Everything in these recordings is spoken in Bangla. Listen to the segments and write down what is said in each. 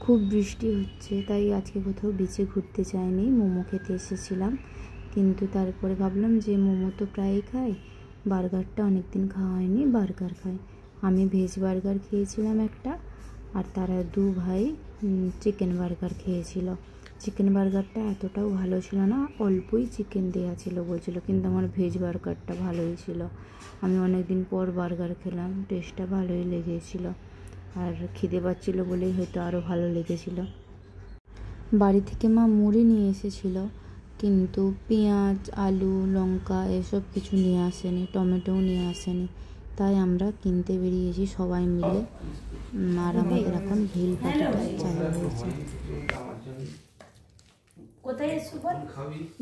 খুব বৃষ্টি হচ্ছে, তাই আজকে কোথাও বিচে ঘুরতে যাইনি, মোমো খেতে এসেছিলাম। কিন্তু তারপরে ভাবলাম যে মোমো তো প্রায়ই খাই, বার্গারটা অনেক দিন খাওয়া হয়নি, বার্গার খাই। আমি ভেজ বার্গার খেয়েছিলাম একটা, আর তারা দু ভাই চিকেন বার্গার খেয়েছিল। চিকেন বার্গারটা এতটাও ভালো ছিল না, অল্পই চিকেন দেওয়া ছিল বলছিল, কিন্তু আমার ভেজ বার্গারটা ভালোই ছিল। আমি অনেক দিন পর বার্গার খেলাম, টেস্টটা ভালোই লেগেছিল, আর খিদে পাচ্ছিলো বলেই হয়তো আরও ভালো লেগেছিল। বাড়ি থেকে মা মুড়ি নিয়ে এসেছিলো, কিন্তু পেঁয়াজ, আলু, লঙ্কা এসব কিছু নিয়ে আসেনি, টমেটোও নিয়ে আসেনি। তাই আমরা কিনতে বেরিয়েছি সবাই মিলে। আর আমাদের এখন ভেল পার্টিটা চালু হয়েছে। কোথায় এসছো বল?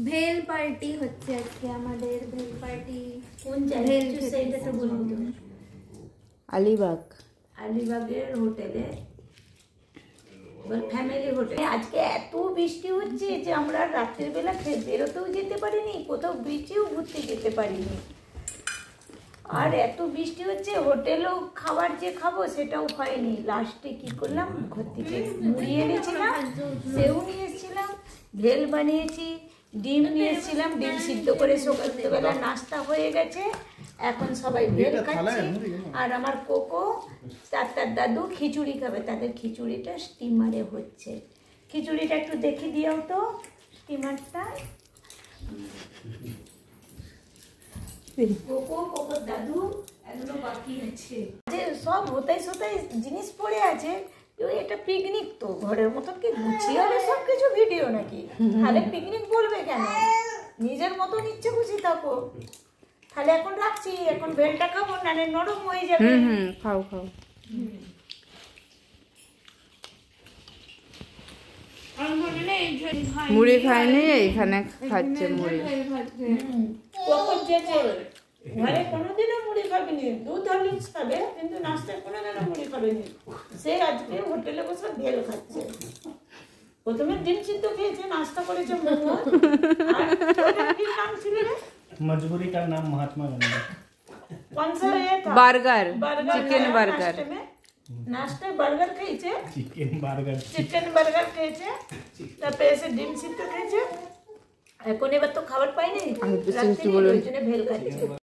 ভেল পার্টি হচ্ছে আজকে আমাদের। ভেল পার্টি কোন জায়গায় সেইটা তো বলবো তুমি। আলিবাগ, আলিবাগের হোটেলে, ফ্যামিলি হোটেল। আজকে এত বৃষ্টি হচ্ছে যে আমরা রাত্রের বেলা বেরোতেও যেতে পারিনি, কোথাও বিচেও ঘুরতে যেতে পারিনি। আর এত বৃষ্টি হচ্ছে, হোটেলেও খাবার যে খাবো সেটাও হয়নি। লাস্টে কি করলাম, ঘর থেকে মুড়ি এনেছিলাম, সেও নিয়ে এসেছিলাম, ভেল বানিয়েছি, ডিম নিয়ে এসেছিলাম, ডিম সিদ্ধ করে সকালবেলা নাস্তা হয়ে গেছে। এখন সবাই ভেল খাচ্ছে। আর আমার কোকো তার দাদু খিচুড়ি খাবে, তাদের খিচুড়িটা স্টিমারে হচ্ছে। খিচুড়িটা একটু দেখে দিও তো, স্টিমারটা। কোকোর দাদু এগুলো বাকি আছে, যে সব হোতাই সোতাই জিনিস পড়ে আছে। এটা পিকনিক তো, ঘরের মতো কি গুছিয়ে হবে সব কিছু ভিডিও নাকি? তাহলে পিকনিক বলবে কেন? নিজের মতো ইচ্ছে খুশি থাকো। তাহলে এখন রাখছি, এখন ভেলটা খাবো, নালে নরম হয়ে যাবে। খাও খাও। মুড়ি খায়নি, এইখানে খাচ্ছে মুড়ি। কখন যেতে ঘরে কোনোদিনও মুড়ি খাবেনি, দুধ হরলিক্স খাবে, কিন্তু নাস্তায় কোনোদিনও মুড়ি খাবেনি। সে আজকে হোটেলে বসে ভেল খাচ্ছে। প্রথমে ডিম সিদ্ধ খেয়েছে, নাস্তা করেছে মোমো। আর কি নাম ছিল রে? मजबूरी का नाम महात्मा गांधी। कौन सा ये था? Burger, chicken burger. नाश्ते बर्गर খেয়েছে, चिकन বার্গার খেয়েছে, তারপরে এসে ডিম সিদ্ধ খেয়েছে। এখন এবার তো খাবার পাইনি, রাত্রে ওই জন্য ভেল খাচ্ছে।